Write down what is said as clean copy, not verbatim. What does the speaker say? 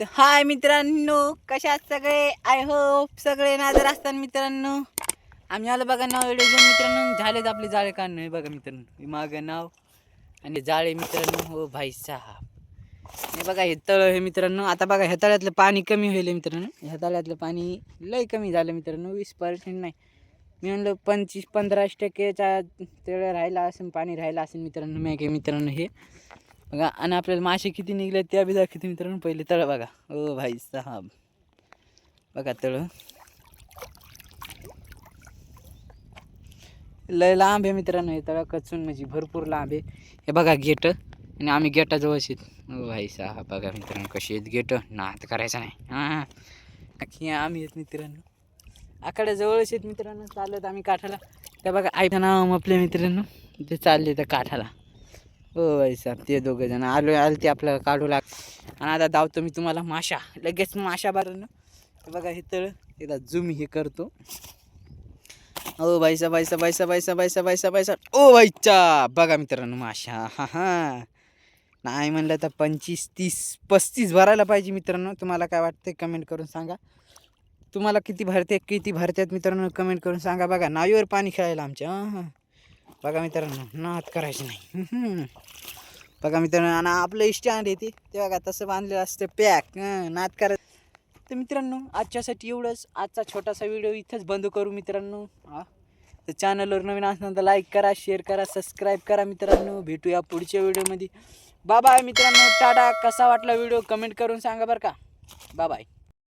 तर हाय मित्रांनो, कशा आहात सगळे? आय होप सगळे नाजर असतात मित्रांनो. आम्ही आलो बघा नाव व्हिडिओ घेऊन मित्रांनो. झालेत आपले जाळे काढणं बघा मित्रांनो. मागं नाव आणि जाळे मित्रांनो. हो भाई साहेब, हे बघा हे तळ हे मित्रांनो. आता बघा ह्या तळ्यातलं पाणी कमी होईल मित्रांनो. ह्या तळ्यातलं पाणी लय कमी झालं मित्रांनो. 20% नाही, मी म्हणलं 25-15%च्या तळ राहिला असेल, पाणी राहिलं असेल मित्रांनो. मॅगे मित्रांनो हे बघा. आणि आपल्याला मासे किती निघले त्या बी दाखवते मित्रांनो. पहिले तळ बघा. ओ भाई साहब, बघा तळ लय लांब आहे मित्रांनो. हे तळ कचून म्हणजे भरपूर लांब आहे. हे बघा गेट, आणि आम्ही गेटाजवळच आहेत. ओ भाई साहब बघा मित्रांनो कशी आहेत गेट. नात करायचं नाही. हां अख्खी आम्ही आहेत मित्रांनो. आकडे जवळच आहेत मित्रांनो. चालत आम्ही काठाला. त्या बघा ऐका नाव आपल्या मित्रांनो, ते चालले त्या काठाला. हो भाई साहेब, ते दोघं जण आले ते आपल्याला काढू लाग. आणि आता धावतो मी तुम्हाला माशा, लगेच माशा बारण. बघा हे तळ एकदा झूम हे करतो. ओ भाईसा भाईसा भाईसा भाईसा भाईसा भाईसा भाईसा ओ भाईचा बघा मित्रांनो माशा. हा हा, नाही म्हणलं तर 25, 30, 35 भरायला पाहिजे मित्रांनो. तुम्हाला काय वाटतं कमेंट करून सांगा. तुम्हाला किती भरतात मित्रांनो, कमेंट करून सांगा. बघा नावीवर पाणी खेळायला आमच्या. हां बघा मित्रांनो, नात करायचं नाही. बघा मित्रांनो, आणि आपलं स्टँड आहे ते बघा तसं बांधलेलं असतं पॅक. नात करत. तर मित्रांनो आजच्यासाठी एवढंच. आजचा छोटासा व्हिडिओ इथंच बंद करू मित्रांनो. तर चॅनलवर नवीन असणार तर लाईक करा, शेअर करा, सबस्क्राईब करा मित्रांनो. भेटूया पुढच्या व्हिडिओमध्ये. बाय बाय मित्रांनो, टाटा. कसा वाटला व्हिडिओ कमेंट करून सांगा बरं का. Bye bye.